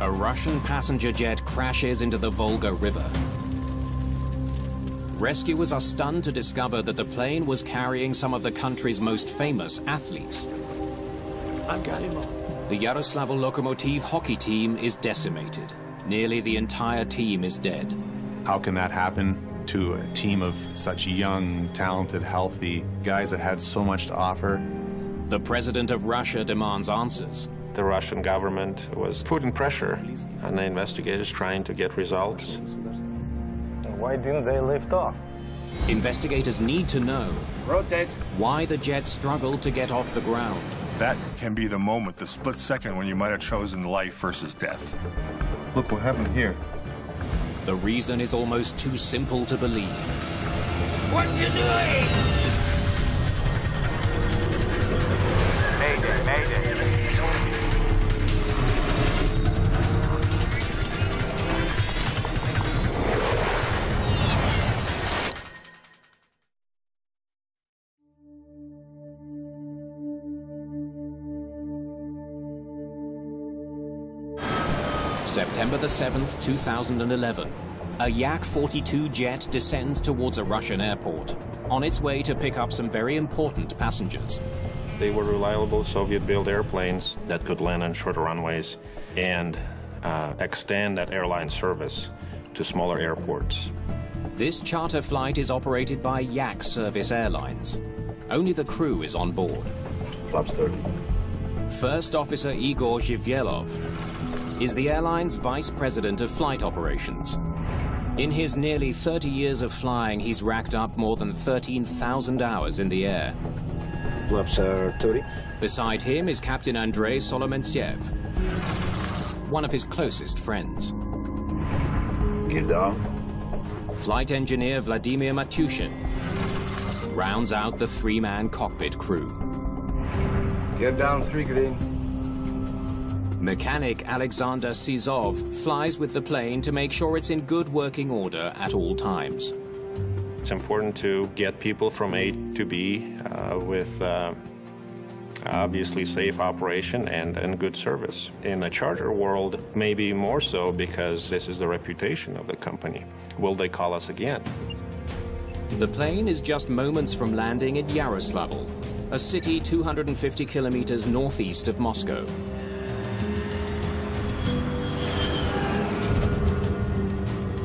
A Russian passenger jet crashes into the Volga River. Rescuers are stunned to discover that the plane was carrying some of the country's most famous athletes. I've got him all. The Yaroslavl Lokomotiv hockey team is decimated. Nearly the entire team is dead. How can that happen to a team of such young, talented, healthy guys that had so much to offer? The president of Russia demands answers. The Russian government was putting pressure on the investigators trying to get results. Why didn't they lift off? Investigators need to know Rotate. why the jet struggled to get off the ground. That can be the moment, the split second when you might have chosen life versus death. Look what happened here. The reason is almost too simple to believe. What are you doing? Mayday, mayday. September the 7th, 2011. A Yak-42 jet descends towards a Russian airport, on its way to pick up some very important passengers. They were reliable Soviet-built airplanes that could land on shorter runways and extend that airline service to smaller airports. This charter flight is operated by Yak Service Airlines. Only the crew is on board. Flaps 30. First Officer Igor Zhivyelov is the airline's vice president of flight operations. In his nearly 30 years of flying, he's racked up more than 13,000 hours in the air. Flaps 30. Beside him is Captain Andrei Solomentsev, one of his closest friends. Get down. Flight engineer Vladimir Matushin rounds out the three-man cockpit crew. Get down, 3 green. Mechanic Alexander Sizov flies with the plane to make sure it's in good working order at all times. It's important to get people from A to B with obviously safe operation and good service. In the charter world, maybe more so because this is the reputation of the company. Will they call us again? The plane is just moments from landing in Yaroslavl, a city 250 kilometers northeast of Moscow.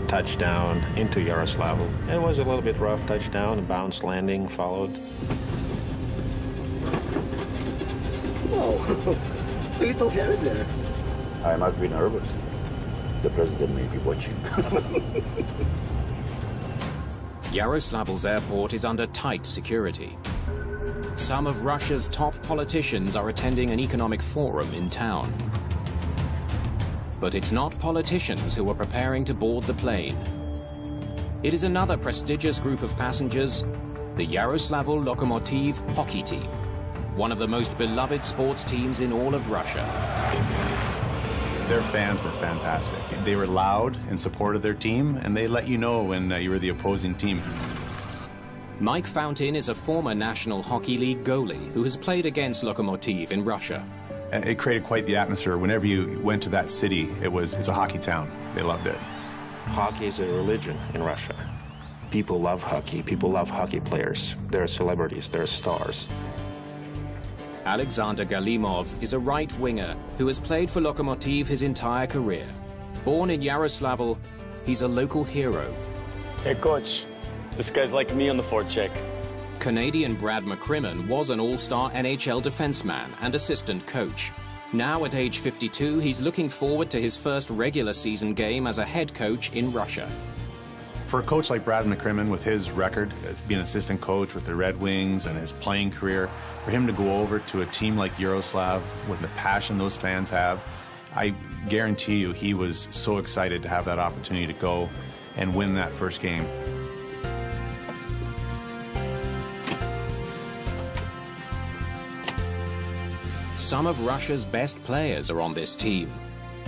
Touchdown into Yaroslavl. It was a little bit rough touchdown, a bounce landing followed. Whoa, a little hairy there. I must be nervous. The president may be watching. Yaroslavl's airport is under tight security. Some of Russia's top politicians are attending an economic forum in town. But it's not politicians who are preparing to board the plane. It is another prestigious group of passengers, the Yaroslavl Lokomotiv hockey team, one of the most beloved sports teams in all of Russia. Their fans were fantastic. They were loud in support of their team, and they let you know when you were the opposing team. Mike Fountain is a former National Hockey League goalie who has played against Lokomotiv in Russia. It created quite the atmosphere. Whenever you went to that city, it's a hockey town. They loved it. Hockey is a religion in Russia. People love hockey. People love hockey players. They're celebrities. They're stars. Alexander Galimov is a right winger who has played for Lokomotiv his entire career. Born in Yaroslavl, he's a local hero. Hey, coach. This guy's like me on the forecheck. Canadian Brad McCrimmon was an all-star NHL defenseman and assistant coach. Now at age 52, he's looking forward to his first regular season game as a head coach in Russia. For a coach like Brad McCrimmon, with his record, being an assistant coach with the Red Wings and his playing career, for him to go over to a team like Yaroslavl with the passion those fans have, I guarantee you he was so excited to have that opportunity to go and win that first game. Some of Russia's best players are on this team,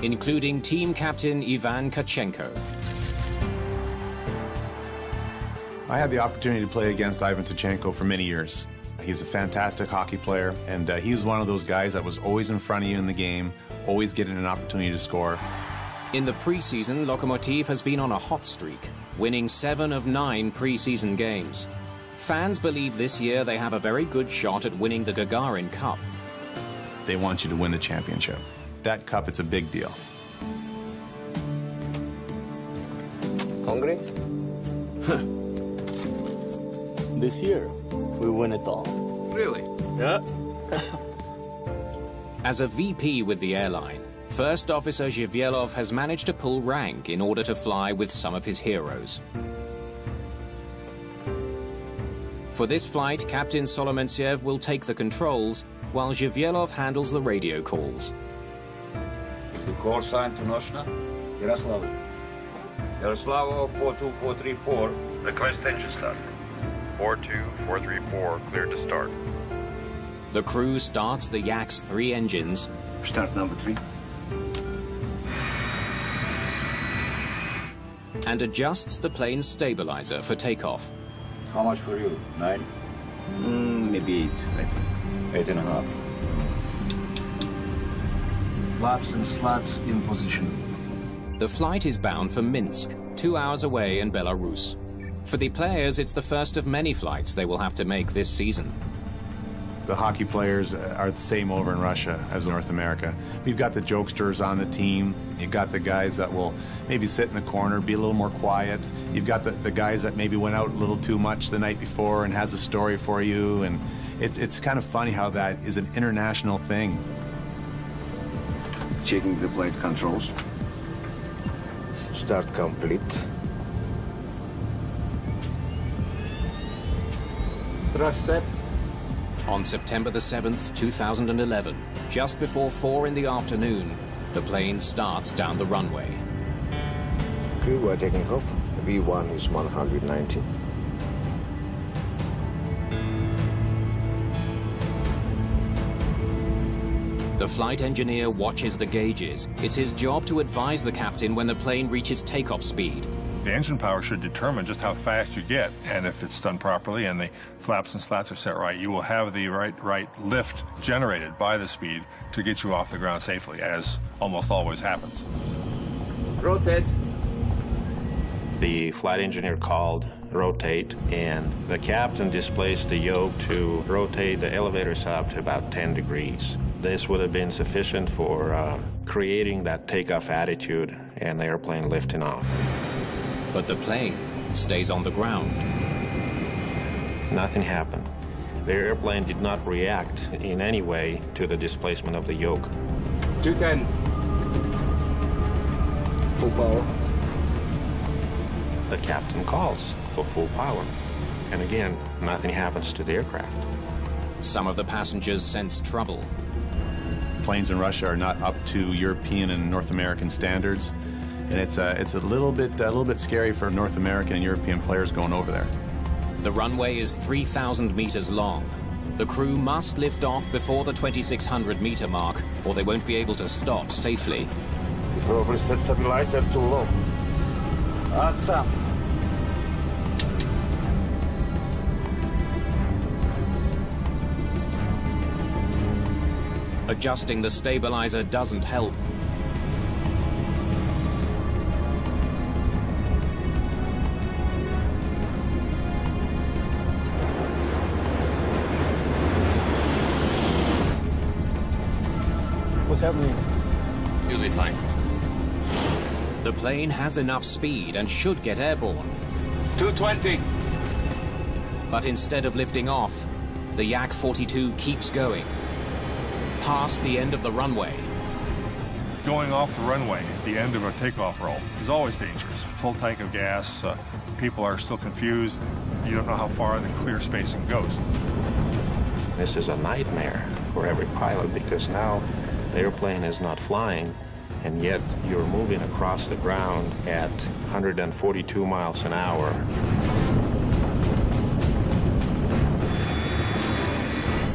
including team captain Ivan Kachenko. I had the opportunity to play against Ivan Tachenko for many years. He was a fantastic hockey player, and he was one of those guys that was always in front of you in the game, always getting an opportunity to score. In the preseason, Lokomotiv has been on a hot streak, winning 7 of 9 preseason games. Fans believe this year they have a very good shot at winning the Gagarin Cup. They want you to win the championship. That cup, it's a big deal. Hungry? This year, we win it all. Really? Yeah. As a VP with the airline, First Officer Zhivyelov has managed to pull rank in order to fly with some of his heroes. For this flight, Captain Solomentsev will take the controls, while Zhivyelov handles the radio calls. The call sign to Noshna? Yaroslavo. Yaroslavo 42434. Request engine start. 42434, cleared to start. The crew starts the Yak's 3 engines. Start number 3. And adjusts the plane's stabilizer for takeoff. How much for you? 9? Maybe 8, I think. 8.5. Flaps and slats in position. The flight is bound for Minsk, 2 hours away in Belarus. For the players, it's the first of many flights they will have to make this season. The hockey players are the same over in Russia as North America. We've got the jokesters on the team. You've got the guys that will maybe sit in the corner, be a little more quiet. You've got the guys that maybe went out a little too much the night before and has a story for you. And it's kind of funny how that is an international thing. Checking the flight controls. Start complete. Thrust set. On September the 7th, 2011, just before 4 in the afternoon, the plane starts down the runway. Crew are taking off. V1 is 190. The flight engineer watches the gauges. It's his job to advise the captain when the plane reaches takeoff speed. The engine power should determine just how fast you get, and if it's done properly and the flaps and slats are set right, you will have the right lift generated by the speed to get you off the ground safely, as almost always happens. Rotate. The flight engineer called rotate, and the captain displaced the yoke to rotate the elevators up to about 10 degrees. This would have been sufficient for creating that takeoff attitude and the airplane lifting off. But the plane stays on the ground. Nothing happened. The airplane did not react in any way to the displacement of the yoke. 210. Full power. The captain calls for full power. And again, nothing happens to the aircraft. Some of the passengers sense trouble. Planes in Russia are not up to European and North American standards. And it's a little bit scary for North American and European players going over there. The runway is 3,000 meters long. The crew must lift off before the 2,600-meter mark, or they won't be able to stop safely. You probably set stabilizer too low. That's up. Adjusting the stabilizer doesn't help. What's happening? You'll be fine. The plane has enough speed and should get airborne. 220. But instead of lifting off, the Yak-42 keeps going. Past the end of the runway. Going off the runway, the end of a takeoff roll, is always dangerous. Full tank of gas, people are still confused. You don't know how far the clear spacing goes. This is a nightmare for every pilot because now the airplane is not flying, and yet you're moving across the ground at 142 miles an hour.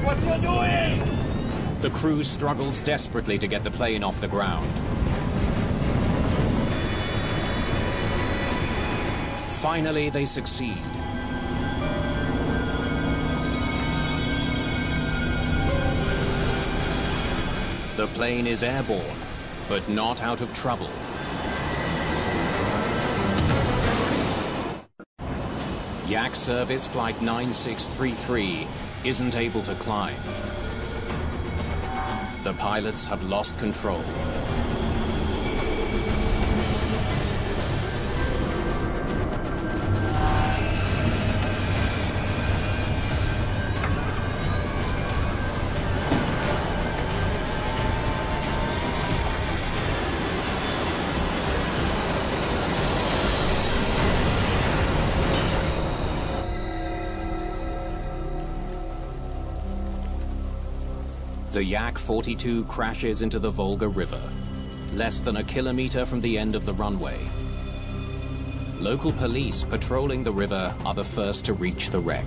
What are you doing? The crew struggles desperately to get the plane off the ground. Finally, they succeed. The The plane is airborne, but not out of trouble. Yak Service Flight 9633 isn't able to climb. The pilots have lost control. The Yak-42 crashes into the Volga River, less than a kilometer from the end of the runway. Local police patrolling the river are the first to reach the wreck.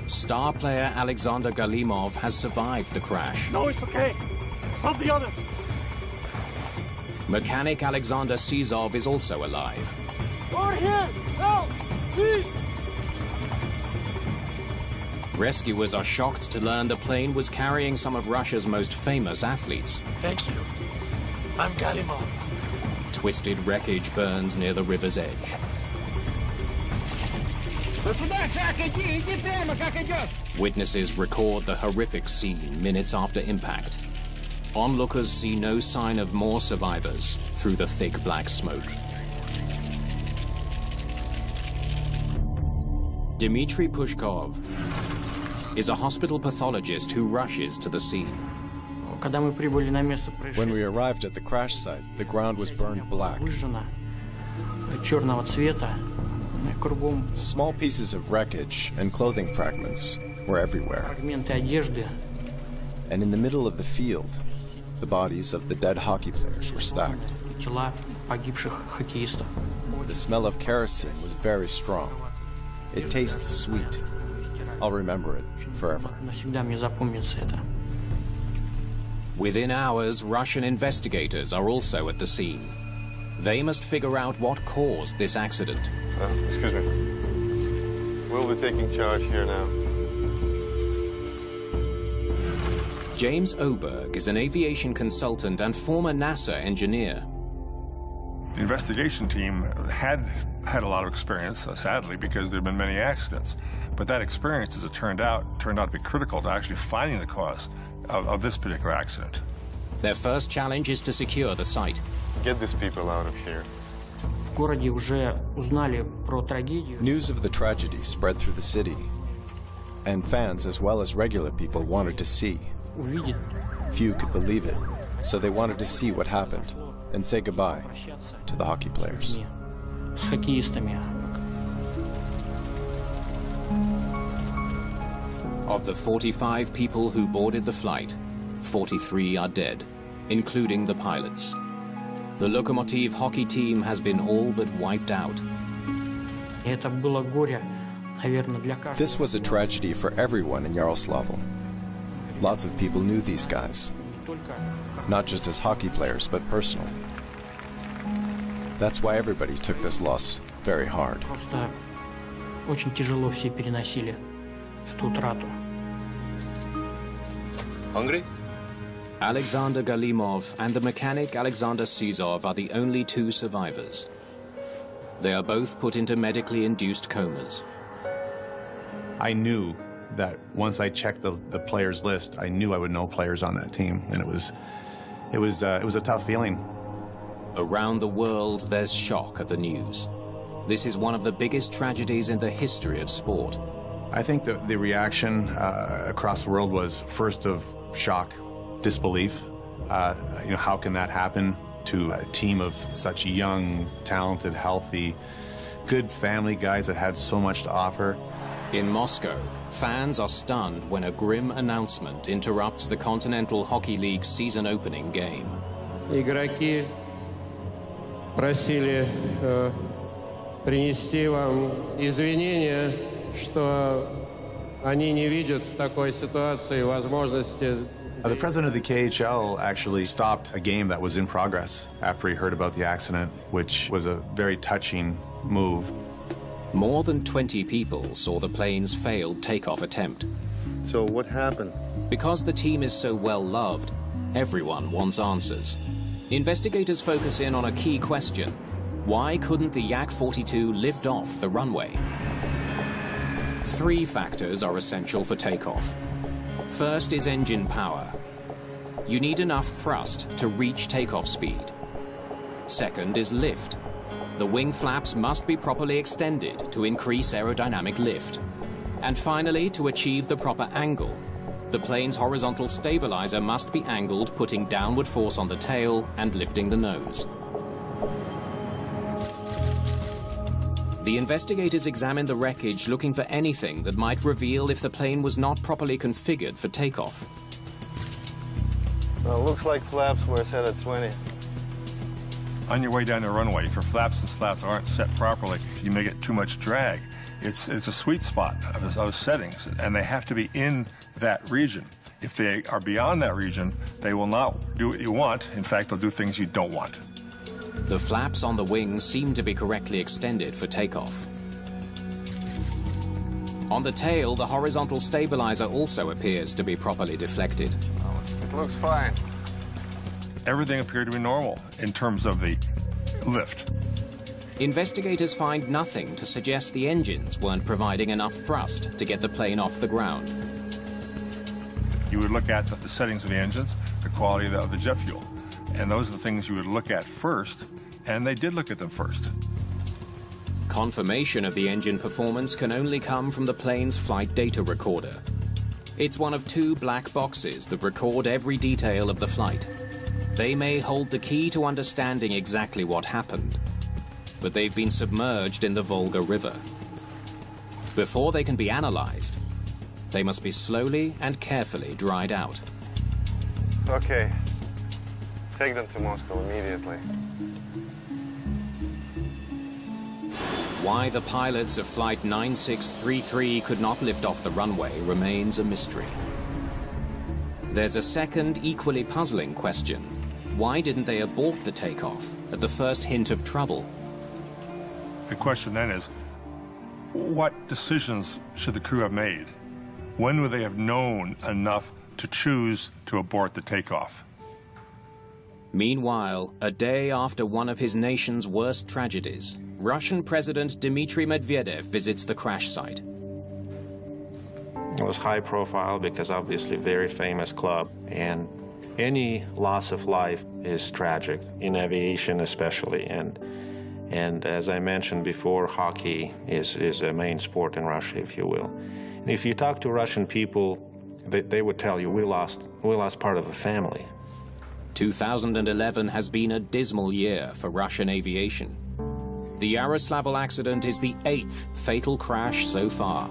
Star player Alexander Galimov has survived the crash. No, it's okay. Help the others. Mechanic Alexander Sizov is also alive. Over here! Help! Please! Rescuers are shocked to learn the plane was carrying some of Russia's most famous athletes. Thank you. I'm Galimov. Twisted wreckage burns near the river's edge. Witnesses record the horrific scene minutes after impact. Onlookers see no sign of more survivors through the thick black smoke. Dmitry Pushkov is a hospital pathologist who rushes to the scene. When we arrived at the crash site, the ground was burned black. Small pieces of wreckage and clothing fragments were everywhere. And in the middle of the field, the bodies of the dead hockey players were stacked. The smell of kerosene was very strong. It tastes sweet. I'll remember it forever. Within hours, Russian investigators are also at the scene. They must figure out what caused this accident. Excuse me. We'll be taking charge here now. James Oberg is an aviation consultant and former NASA engineer. The investigation team had a lot of experience, sadly, because there have been many accidents. But that experience, as it turned out to be critical to actually finding the cause of this particular accident. Their first challenge is to secure the site. Get these people out of here. News of the tragedy spread through the city, and fans as well as regular people wanted to see. Few could believe it, so they wanted to see what happened and say goodbye to the hockey players. Of the 45 people who boarded the flight, 43 are dead, including the pilots. The Lokomotiv hockey team has been all but wiped out. This was a tragedy for everyone in Yaroslavl. Lots of people knew these guys, not just as hockey players, but personally. That's why everybody took this loss very hard. Hungry? Alexander Galimov and the mechanic Alexander Sizov are the only two survivors. They are both put into medically induced comas. I knew that once I checked the players list, I knew I would know players on that team, and it was a tough feeling. Around the world, there's shock at the news. This is one of the biggest tragedies in the history of sport. I think the reaction across the world was first of shock, disbelief. How can that happen to a team of such young, talented, healthy, good family guys that had so much to offer? In Moscow, fans are stunned when a grim announcement interrupts the Continental Hockey League's season opening game. Игроки просили принести вам извинения, что они не видят в такой ситуации возможности. The president of the KHL actually stopped a game that was in progress after he heard about the accident, which was a very touching move. More than 20 people saw the plane's failed takeoff attempt. So what happened? Because the team is so well loved, everyone wants answers. Investigators focus in on a key question. Why couldn't the Yak-42 lift off the runway? 3 factors are essential for takeoff. First is engine power. You need enough thrust to reach takeoff speed. Second is lift. The wing flaps must be properly extended to increase aerodynamic lift. And finally, to achieve the proper angle, the plane's horizontal stabilizer must be angled, putting downward force on the tail and lifting the nose. The investigators examined the wreckage looking for anything that might reveal if the plane was not properly configured for takeoff. Well, looks like flaps were set at 20. On your way down the runway, if your flaps and slats aren't set properly, you may get too much drag. It's a sweet spot of those settings, and they have to be in that region. If they are beyond that region, they will not do what you want. In fact, they'll do things you don't want. The flaps on the wings seem to be correctly extended for takeoff. On the tail, the horizontal stabilizer also appears to be properly deflected. It looks fine. Everything appeared to be normal in terms of the lift. Investigators find nothing to suggest the engines weren't providing enough thrust to get the plane off the ground. You would look at the settings of the engines, the quality of the jet fuel. And those are the things you would look at first, and they did look at them first. Confirmation of the engine performance can only come from the plane's flight data recorder. It's one of 2 black boxes that record every detail of the flight. They may hold the key to understanding exactly what happened, but they've been submerged in the Volga River. Before they can be analyzed, they must be slowly and carefully dried out. Okay. Take them to Moscow immediately. Why the pilots of Flight 9633 could not lift off the runway remains a mystery. There's a second, equally puzzling question. Why didn't they abort the takeoff at the first hint of trouble? The question then is, what decisions should the crew have made? When would they have known enough to choose to abort the takeoff? Meanwhile, a day after one of his nation's worst tragedies, Russian President Dmitry Medvedev visits the crash site. It was high profile because obviously very famous club, and any loss of life is tragic, in aviation especially. And as I mentioned before, hockey is a main sport in Russia, if you will. And if you talk to Russian people, they would tell you, we lost part of a family. 2011 has been a dismal year for Russian aviation. The Yaroslavl accident is the 8th fatal crash so far.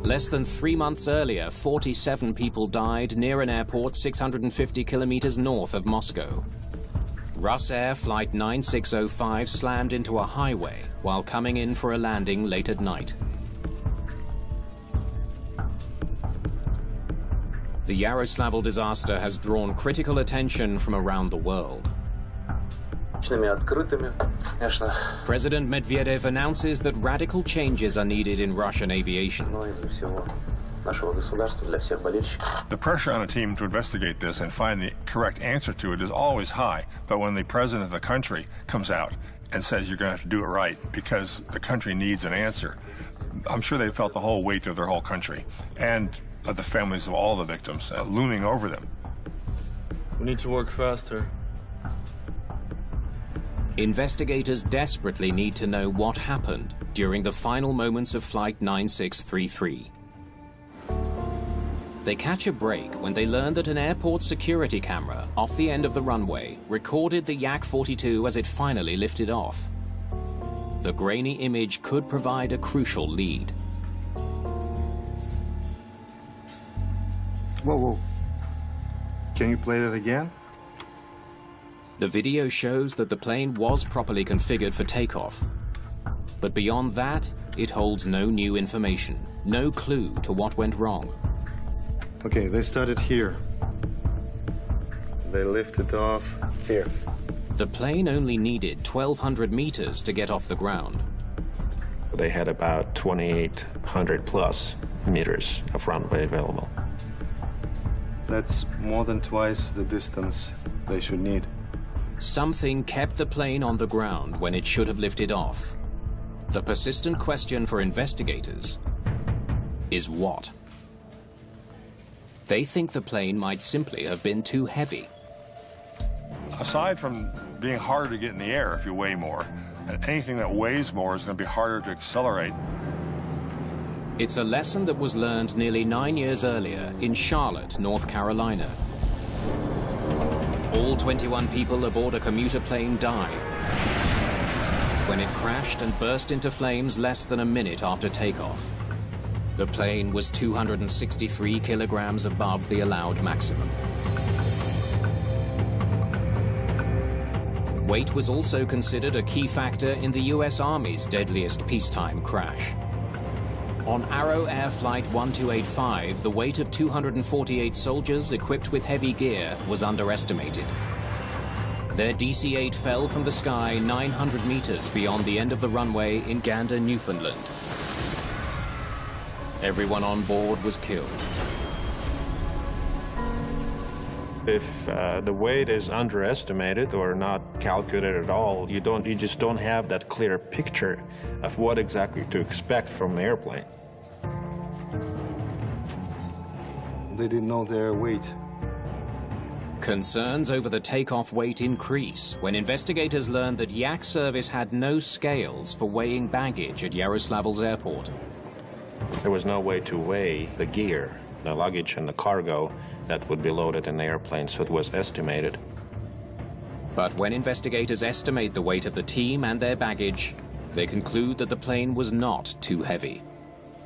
Less than 3 months earlier, 47 people died near an airport 650 kilometers north of Moscow. Rusair Flight 9605 slammed into a highway while coming in for a landing late at night. The Yaroslavl disaster has drawn critical attention from around the world. President Medvedev announces that radical changes are needed in Russian aviation. The pressure on a team to investigate this and find the correct answer to it is always high, but when the president of the country comes out and says you're going to have to do it right because the country needs an answer, I'm sure they felt the whole weight of their whole country and of the families of all the victims looming over them. We need to work faster. Investigators desperately need to know what happened during the final moments of Flight 9633. They catch a break when they learn that an airport security camera off the end of the runway recorded the Yak-42 as it finally lifted off. The grainy image could provide a crucial lead. Whoa, whoa. Can you play that again? The video shows that the plane was properly configured for takeoff. But beyond that, it holds no new information, no clue to what went wrong. Okay, they started here. They lifted off here. The plane only needed 1,200 meters to get off the ground. They had about 2,800 plus meters of runway available. That's more than twice the distance they should need. Something kept the plane on the ground when it should have lifted off. The persistent question for investigators is what? They think the plane might simply have been too heavy. Aside from being harder to get in the air if you weigh more, and anything that weighs more is going to be harder to accelerate. It's a lesson that was learned nearly 9 years earlier in Charlotte, North Carolina. All 21 people aboard a commuter plane died when it crashed and burst into flames less than a minute after takeoff. The plane was 263 kilograms above the allowed maximum. Weight was also considered a key factor in the US Army's deadliest peacetime crash. On Arrow Air Flight 1285, the weight of 248 soldiers equipped with heavy gear was underestimated. Their DC-8 fell from the sky 900 meters beyond the end of the runway in Gander, Newfoundland. Everyone on board was killed. If the weight is underestimated or not calculated at all, you just don't have that clear picture of what exactly to expect from the airplane. They didn't know their weight. Concerns over the takeoff weight increase when investigators learned that Yak service had no scales for weighing baggage at Yaroslavl's airport. There was no way to weigh the gear, the luggage and the cargo that would be loaded in the airplane, so it was estimated. But when investigators estimate the weight of the team and their baggage, they conclude that the plane was not too heavy.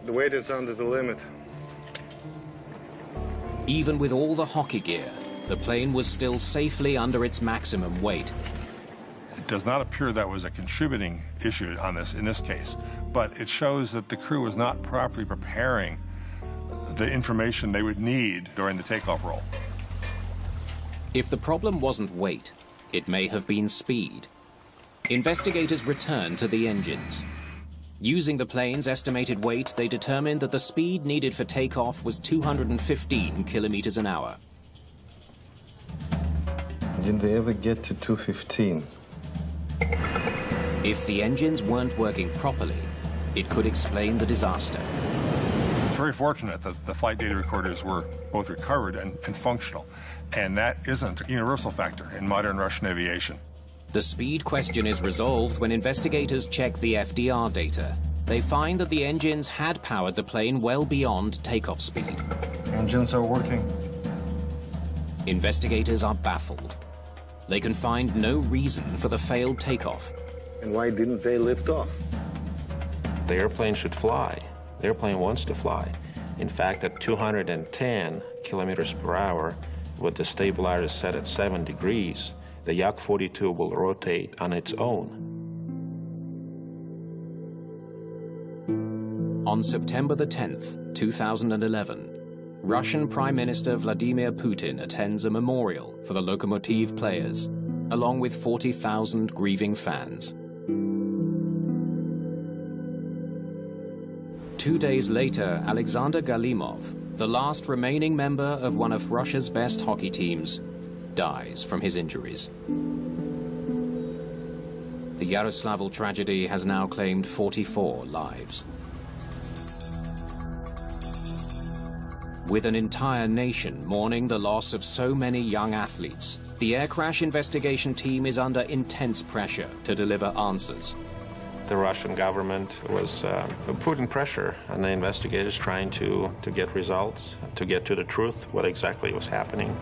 The weight is under the limit. Even with all the hockey gear, the plane was still safely under its maximum weight. It does not appear that was a contributing issue on this in this case, but it shows that the crew was not properly preparing the information they would need during the takeoff roll. If the problem wasn't weight, it may have been speed. Investigators returned to the engines. Using the plane's estimated weight, they determined that the speed needed for takeoff was 215 kilometers an hour. Didn't they ever get to 215? If the engines weren't working properly, it could explain the disaster. It's very fortunate that the flight data recorders were both recovered and functional, and that isn't a universal factor in modern Russian aviation. The speed question is resolved when investigators check the FDR data. They find that the engines had powered the plane well beyond takeoff speed. Engines are working. Investigators are baffled. They can find no reason for the failed takeoff. And why didn't they lift off? The airplane should fly. The airplane wants to fly. In fact, at 210 kilometers per hour, with the stabilizer set at 7 degrees, the Yak-42 will rotate on its own. On September the 10th, 2011, Russian Prime Minister Vladimir Putin attends a memorial for the Lokomotiv players, along with 40,000 grieving fans. 2 days later, Alexander Galimov, the last remaining member of one of Russia's best hockey teams, dies from his injuries. The Yaroslavl tragedy has now claimed 44 lives. With an entire nation mourning the loss of so many young athletes, the air crash investigation team is under intense pressure to deliver answers. The Russian government was putting pressure on the investigators, trying to get results, to get to the truth, what exactly was happening.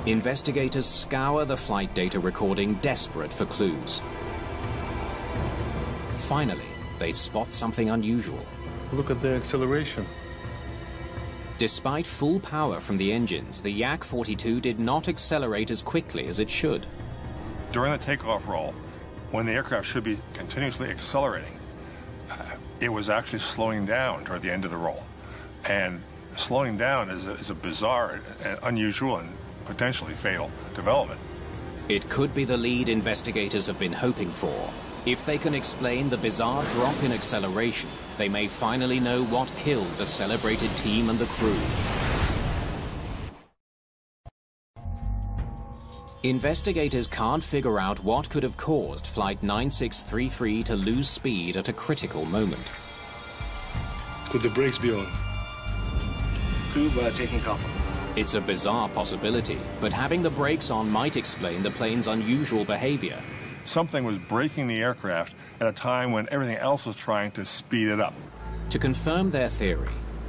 Investigators scour the flight data recording, desperate for clues. Finally, they spot something unusual. Look at the acceleration. Despite full power from the engines, the Yak-42 did not accelerate as quickly as it should. During the takeoff roll, when the aircraft should be continuously accelerating, it was actually slowing down toward the end of the roll. And slowing down is a bizarre and unusual and potentially fatal development. It could be the lead investigators have been hoping for. If they can explain the bizarre drop in acceleration they may finally know what killed the celebrated team and the crew. Investigators can't figure out what could have caused Flight 9633 to lose speed at a critical moment. Could the brakes be on? Crew taking off. It's a bizarre possibility, but having the brakes on might explain the plane's unusual behavior. Something was braking the aircraft at a time when everything else was trying to speed it up. To confirm their theory,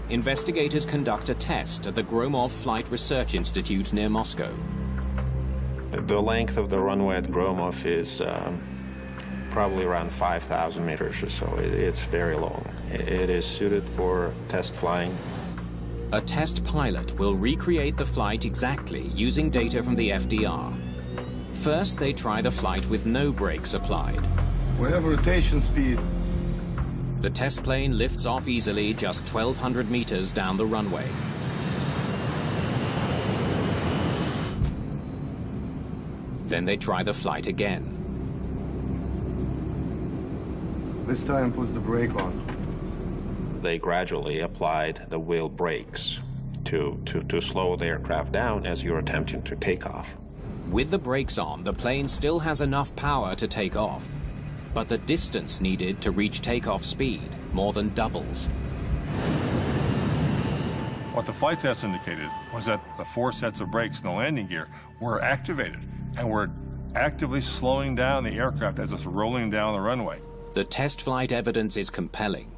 investigators conduct a test at the Gromov Flight Research Institute near Moscow. The length of the runway at Gromov is probably around 5,000 meters or so. It's very long. It is suited for test flying. A test pilot will recreate the flight exactly using data from the FDR. First, they try the flight with no brakes applied. We have rotation speed. The test plane lifts off easily just 1,200 meters down the runway. Then they try the flight again. This time puts the brake on. They gradually applied the wheel brakes to slow the aircraft down as you're attempting to take off. With the brakes on, the plane still has enough power to take off. But the distance needed to reach takeoff speed more than doubles. What the flight test indicated was that the 4 sets of brakes in the landing gear were activated and were actively slowing down the aircraft as it's rolling down the runway. The test flight evidence is compelling.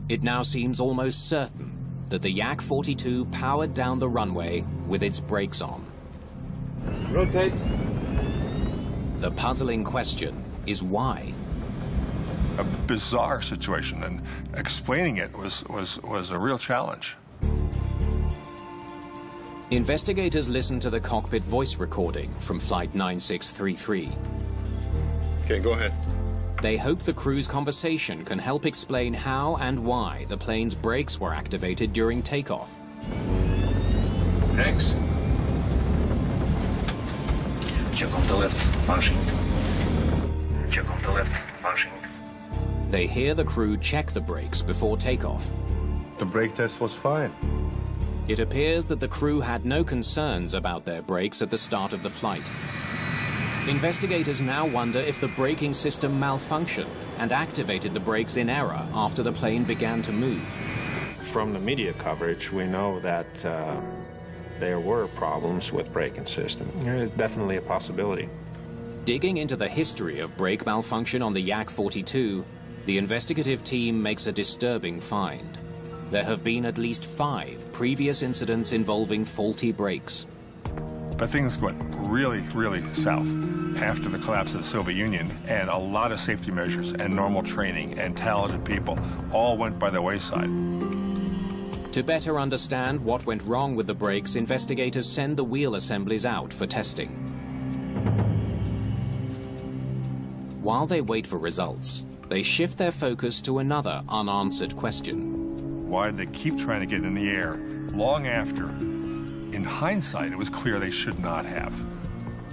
It now seems almost certain that the Yak-42 powered down the runway with its brakes on. Rotate. The puzzling question is why? A bizarre situation, and explaining it was a real challenge. Investigators listen to the cockpit voice recording from Flight 9633. Okay, go ahead. They hope the crew's conversation can help explain how and why the plane's brakes were activated during takeoff. Thanks. Check on the left, functioning. Check on the left, functioning. They hear the crew check the brakes before takeoff. The brake test was fine. It appears that the crew had no concerns about their brakes at the start of the flight. Investigators now wonder if the braking system malfunctioned and activated the brakes in error after the plane began to move. From the media coverage, we know that there were problems with braking system. There is definitely a possibility. Digging into the history of brake malfunction on the Yak-42, the investigative team makes a disturbing find. There have been at least 5 previous incidents involving faulty brakes. But things went really, really south after the collapse of the Soviet Union, and a lot of safety measures and normal training and talented people all went by the wayside. To better understand what went wrong with the brakes, investigators send the wheel assemblies out for testing. While they wait for results, they shift their focus to another unanswered question. Why did they keep trying to get in the air long after? In hindsight, it was clear they should not have.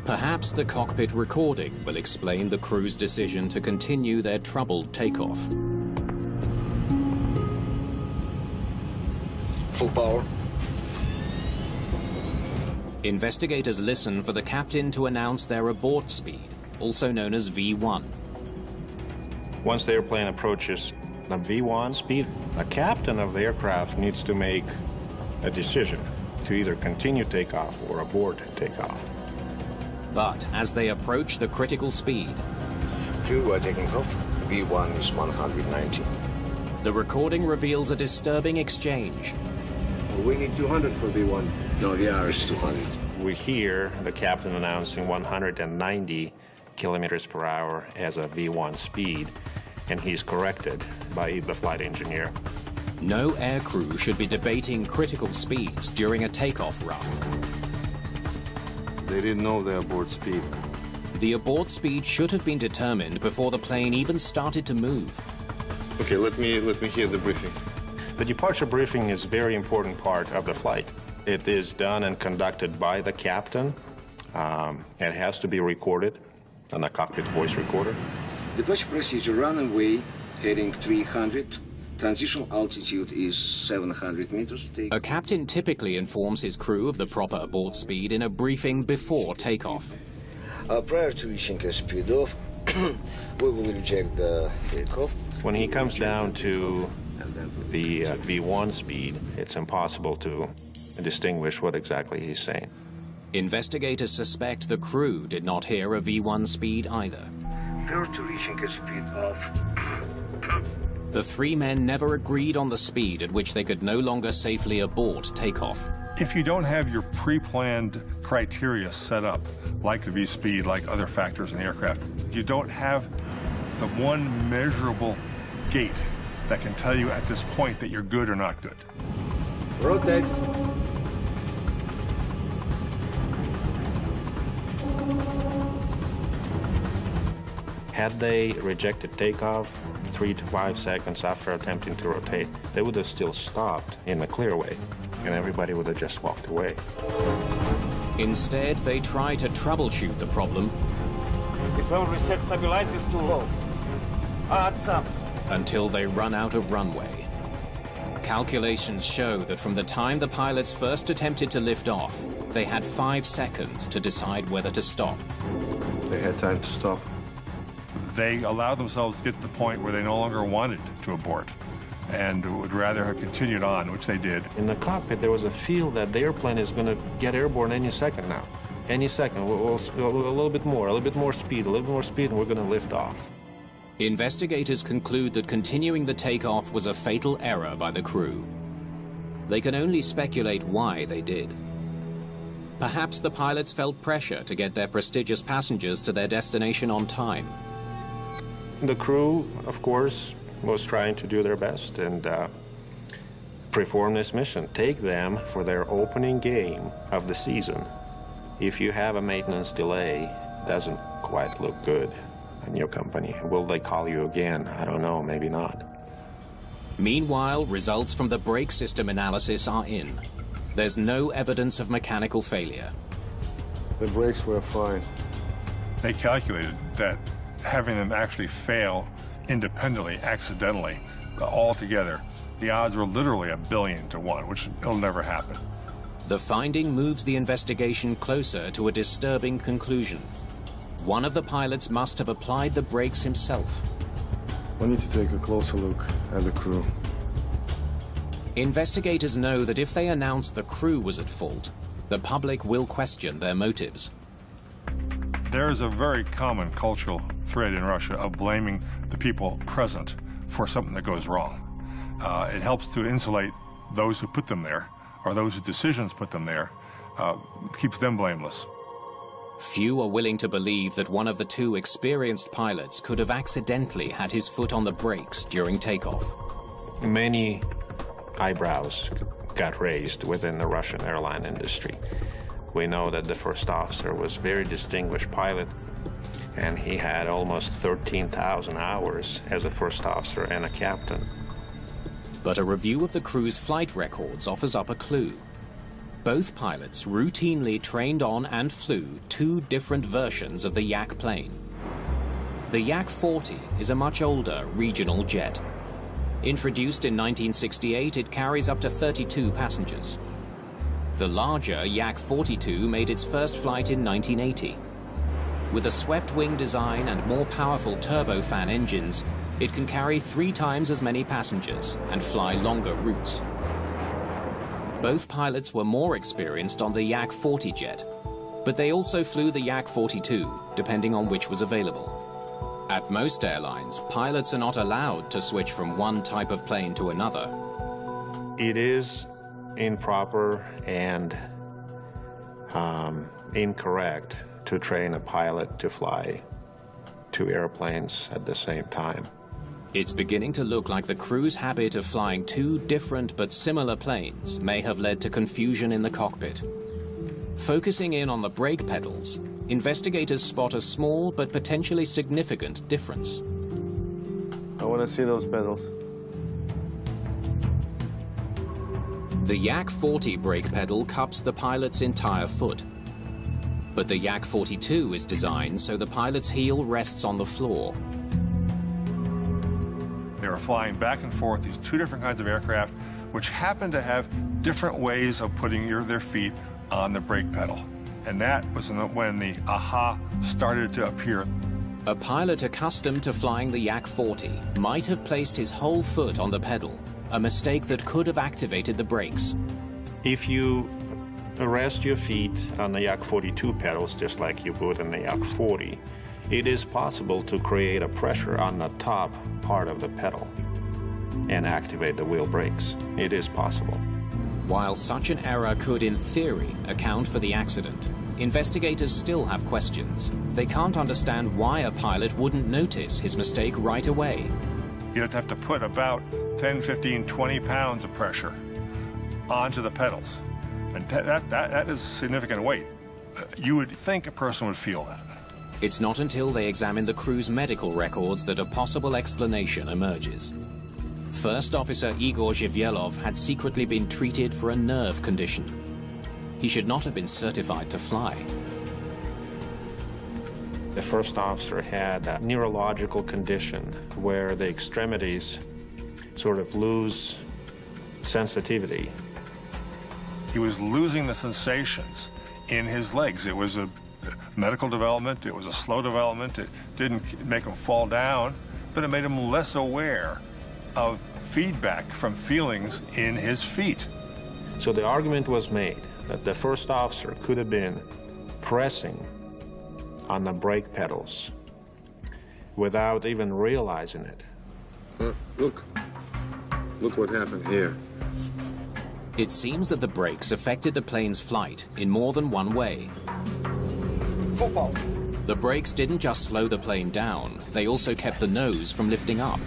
Perhaps the cockpit recording will explain the crew's decision to continue their troubled takeoff. Full power. Investigators listen for the captain to announce their abort speed, also known as V1. Once the airplane approaches the V1 speed, the captain of the aircraft needs to make a decision to either continue takeoff or abort takeoff. But as they approach the critical speed, Crew are taking off. V1 is 190. the recording reveals a disturbing exchange. We need 200 for V1. No, VR is 200. We hear the captain announcing 190 kilometers per hour as a V1 speed, and he's corrected by the flight engineer. No aircrew should be debating critical speeds during a takeoff run. They didn't know their abort speed. The abort speed should have been determined before the plane even started to move. Okay, let me hear the briefing. The departure briefing is a very important part of the flight. It is done and conducted by the captain. It has to be recorded on a cockpit voice recorder. Departure procedure, runway, heading 300, Transition altitude is 700 meters. A captain typically informs his crew of the proper abort speed in a briefing before takeoff. Prior to reaching a speed of, we will reject the takeoff. When he comes down to the V1 speed, it's impossible to distinguish what exactly he's saying. Investigators suspect the crew did not hear a V1 speed either. Prior to reaching a speed of... The three men never agreed on the speed at which they could no longer safely abort takeoff. If you don't have your pre-planned criteria set up, like the V-speed, like other factors in the aircraft, you don't have the one measurable gate that can tell you at this point that you're good or not good. Rotate. Had they rejected takeoff 3 to 5 seconds after attempting to rotate, they would have still stopped in the clearway, and everybody would have just walked away. Instead, they try to troubleshoot the problem. The power reset stabilizer too low. Add some. Until they run out of runway. Calculations show that from the time the pilots first attempted to lift off, they had 5 seconds to decide whether to stop. They had time to stop. They allowed themselves to get to the point where they no longer wanted to abort and would rather have continued on, which they did. In the cockpit, there was a feel that the airplane is going to get airborne any second now. Any second. We'll a little bit more speed, and we're going to lift off. Investigators conclude that continuing the takeoff was a fatal error by the crew. They can only speculate why they did. Perhaps the pilots felt pressure to get their prestigious passengers to their destination on time. The crew, of course, was trying to do their best and perform this mission. Take them for their opening game of the season. If you have a maintenance delay, it doesn't quite look good in your company. Will they call you again? I don't know, maybe not. Meanwhile, results from the brake system analysis are in. There's no evidence of mechanical failure. The brakes were fine. They calculated that having them actually fail independently, accidentally, altogether, the odds were literally 1 billion to 1, which it'll never happen. The finding moves the investigation closer to a disturbing conclusion. One of the pilots must have applied the brakes himself. We need to take a closer look at the crew. Investigators know that if they announce the crew was at fault, the public will question their motives. There is a very common cultural thread in Russia of blaming the people present for something that goes wrong. It helps to insulate those who put them there, or those whose decisions put them there, keeps them blameless. Few are willing to believe that one of the two experienced pilots could have accidentally had his foot on the brakes during takeoff. Many eyebrows got raised within the Russian airline industry. We know that the first officer was a very distinguished pilot, and he had almost 13,000 hours as a first officer and a captain. But a review of the crew's flight records offers up a clue. Both pilots routinely trained on and flew 2 different versions of the Yak plane. The Yak-40 is a much older regional jet. Introduced in 1968, it carries up to 32 passengers. The larger Yak-42 made its first flight in 1980. With a swept-wing design and more powerful turbofan engines, it can carry 3 times as many passengers and fly longer routes. Both pilots were more experienced on the Yak-40 jet, but they also flew the Yak-42, depending on which was available. At most airlines, pilots are not allowed to switch from one type of plane to another. It is improper and incorrect to train a pilot to fly 2 airplanes at the same time. It's beginning to look like the crew's habit of flying 2 different but similar planes may have led to confusion in the cockpit. Focusing in on the brake pedals, investigators spot a small but potentially significant difference. I want to see those pedals. The Yak-40 brake pedal cups the pilot's entire foot. But the Yak-42 is designed so the pilot's heel rests on the floor. They were flying back and forth, these two different kinds of aircraft, which happened to have different ways of putting their feet on the brake pedal. And that was when the aha started to appear. A pilot accustomed to flying the Yak-40 might have placed his whole foot on the pedal, a mistake that could have activated the brakes. If you rest your feet on the Yak-42 pedals, just like you would on the Yak-40, it is possible to create a pressure on the top part of the pedal and activate the wheel brakes. It is possible. While such an error could, in theory, account for the accident, investigators still have questions. They can't understand why a pilot wouldn't notice his mistake right away. You'd have to put about 10, 15, 20 pounds of pressure onto the pedals. And that is a significant weight. You would think a person would feel that. It's not until they examine the crew's medical records that a possible explanation emerges. First Officer Igor Zhivyelov had secretly been treated for a nerve condition. He should not have been certified to fly. The first officer had a neurological condition where the extremities sort of lose sensitivity. He was losing the sensations in his legs. It was a medical development, it was a slow development, it didn't make him fall down, but it made him less aware of feedback from feelings in his feet. So the argument was made that the first officer could have been pressing on the brake pedals without even realizing it. Look what happened here. It seems that the brakes affected the plane's flight in more than one way. Football. The brakes didn't just slow the plane down, they also kept the nose from lifting up.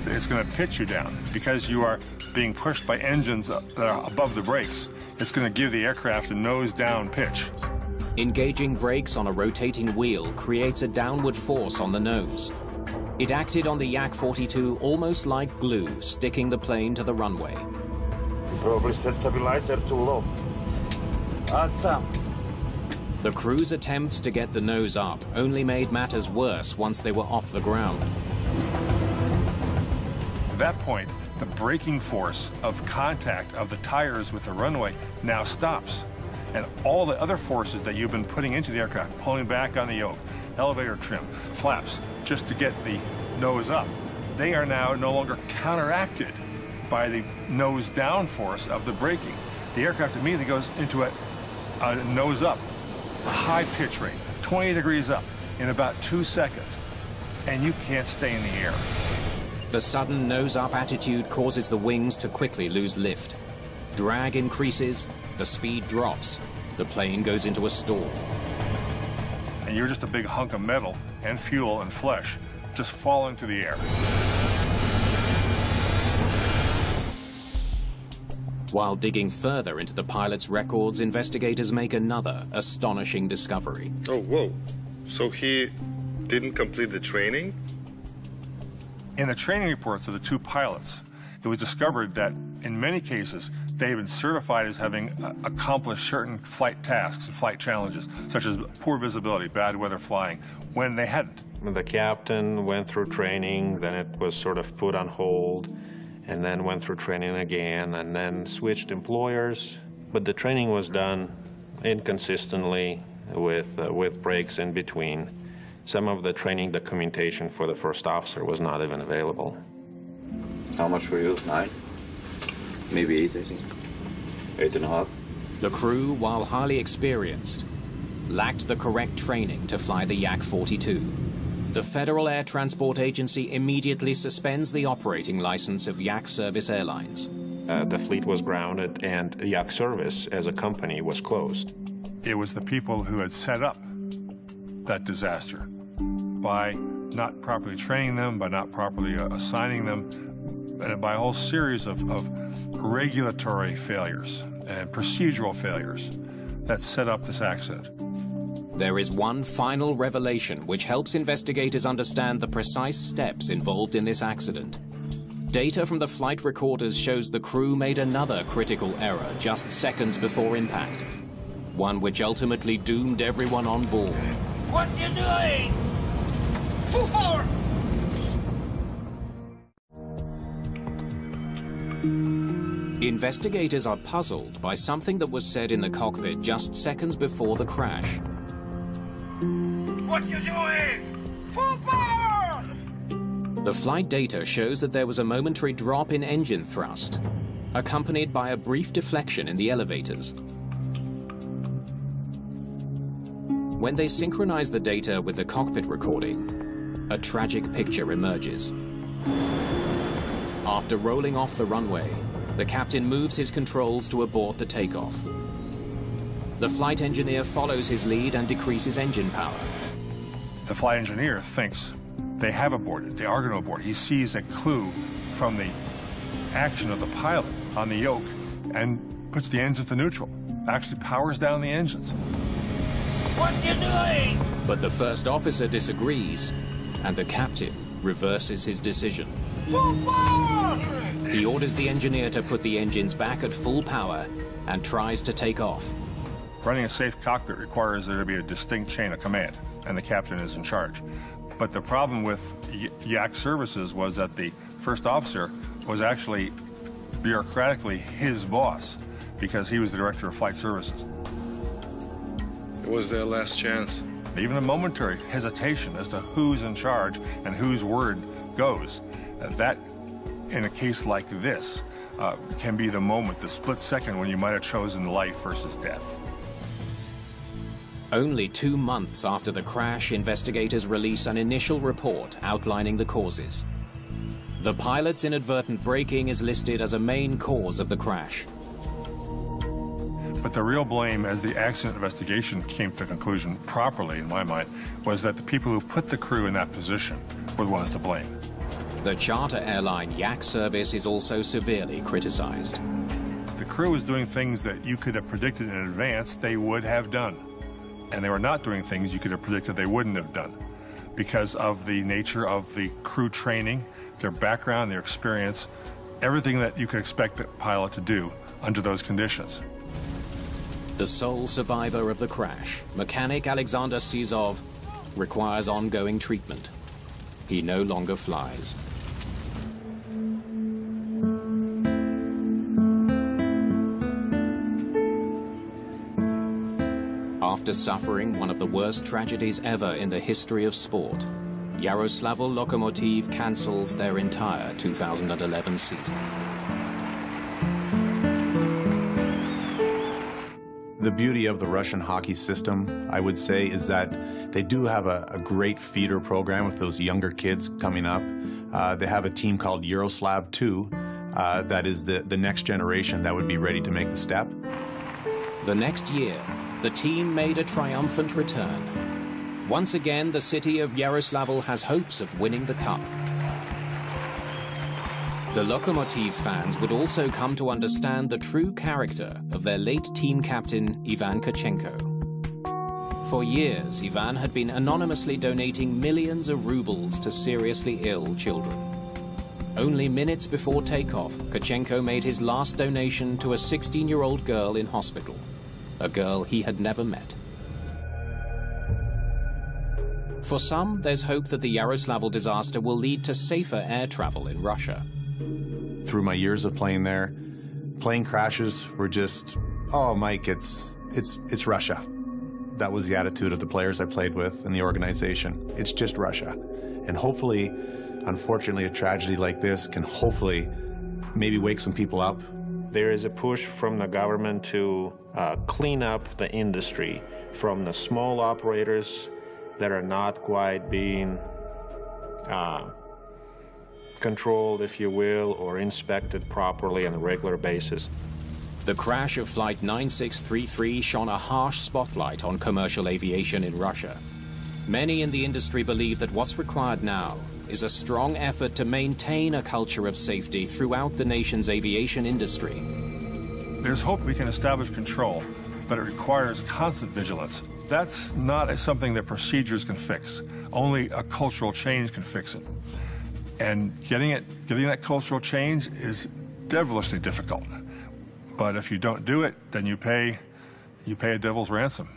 It's going to pitch you down because you are being pushed by engines that are above the brakes. It's going to give the aircraft a nose-down pitch. Engaging brakes on a rotating wheel creates a downward force on the nose. It acted on the Yak-42 almost like glue, sticking the plane to the runway. You probably set stabilizer too low. Add some. The crew's attempts to get the nose up only made matters worse once they were off the ground. At that point, the braking force of contact of the tires with the runway now stops. And all the other forces that you've been putting into the aircraft, pulling back on the yoke, elevator trim, flaps, just to get the nose up, they are now no longer counteracted by the nose down force of the braking. The aircraft immediately goes into a nose up, a high pitch rate, 20 degrees up in about 2 seconds, and you can't stay in the air. The sudden nose-up attitude causes the wings to quickly lose lift. Drag increases, the speed drops, the plane goes into a stall. And you're just a big hunk of metal and fuel and flesh just falling through the air. While digging further into the pilot's records, investigators make another astonishing discovery. Oh, whoa. So he didn't complete the training? In the training reports of the two pilots, it was discovered that in many cases, they had been certified as having accomplished certain flight tasks and flight challenges, such as poor visibility, bad weather flying, when they hadn't. The captain went through training, then it was sort of put on hold, and then went through training again, and then switched employers. But the training was done inconsistently with breaks in between. Some of the training documentation for the first officer was not even available. How much were you? 9? Maybe 8, I think. 8.5. The crew, while highly experienced, lacked the correct training to fly the Yak-42. The Federal Air Transport Agency immediately suspends the operating license of Yak Service Airlines. The fleet was grounded and Yak Service as a company was closed. It was the people who had set up that disaster by not properly training them, by not properly assigning them, and by a whole series of regulatory failures and procedural failures that set up this accident. There is one final revelation which helps investigators understand the precise steps involved in this accident. Data from the flight recorders shows the crew made another critical error just seconds before impact, one which ultimately doomed everyone on board. What are you doing? Full power! Investigators are puzzled by something that was said in the cockpit just seconds before the crash. What you doing? Full power! The flight data shows that there was a momentary drop in engine thrust, accompanied by a brief deflection in the elevators. When they synchronize the data with the cockpit recording, a tragic picture emerges. After rolling off the runway, the captain moves his controls to abort the takeoff. The flight engineer follows his lead and decreases engine power. The flight engineer thinks they have aborted, they are going to abort. He sees a clue from the action of the pilot on the yoke and puts the engines to neutral, actually powers down the engines. What you doing? But the first officer disagrees, and the captain reverses his decision. Full power! He orders the engineer to put the engines back at full power and tries to take off. Running a safe cockpit requires there to be a distinct chain of command, and the captain is in charge. But the problem with YAC services was that the first officer was actually bureaucratically his boss, because he was the director of flight services. It was their last chance. Even a momentary hesitation as to who's in charge and whose word goes, that, in a case like this, can be the moment, the split second when you might have chosen life versus death. Only 2 months after the crash, investigators release an initial report outlining the causes. The pilot's inadvertent braking is listed as a main cause of the crash. But the real blame, as the accident investigation came to the conclusion properly, in my mind, was that the people who put the crew in that position were the ones to blame. The charter airline YAC service is also severely criticized. The crew was doing things that you could have predicted in advance they would have done. And they were not doing things you could have predicted they wouldn't have done because of the nature of the crew training, their background, their experience, everything that you could expect a pilot to do under those conditions. The sole survivor of the crash, mechanic Alexander Sizov, requires ongoing treatment. He no longer flies. After suffering one of the worst tragedies ever in the history of sport, Yaroslavl Lokomotiv cancels their entire 2011 season. The beauty of the Russian hockey system, I would say, is that they do have a great feeder program with those younger kids coming up. They have a team called Yaroslav 2 that is the next generation that would be ready to make the step. The next year, the team made a triumphant return. Once again, the city of Yaroslavl has hopes of winning the cup. The Lokomotiv fans would also come to understand the true character of their late team captain, Ivan Tkachenko. For years, Ivan had been anonymously donating millions of rubles to seriously ill children. Only minutes before takeoff, Tkachenko made his last donation to a 16-year-old girl in hospital, a girl he had never met. For some, there's hope that the Yaroslavl disaster will lead to safer air travel in Russia. Through my years of playing there, plane crashes were just, oh, Mike, it's Russia. That was the attitude of the players I played with and the organization. It's just Russia. And hopefully, unfortunately, a tragedy like this can hopefully maybe wake some people up. There is a push from the government to clean up the industry from the small operators that are not quite being controlled, if you will, or inspected properly on a regular basis. The crash of Flight 9633 shone a harsh spotlight on commercial aviation in Russia. Many in the industry believe that what's required now is a strong effort to maintain a culture of safety throughout the nation's aviation industry. There's hope we can establish control, but it requires constant vigilance. That's not something that procedures can fix. Only a cultural change can fix it. And getting that cultural change is devilishly difficult. But if you don't do it, then you pay a devil's ransom.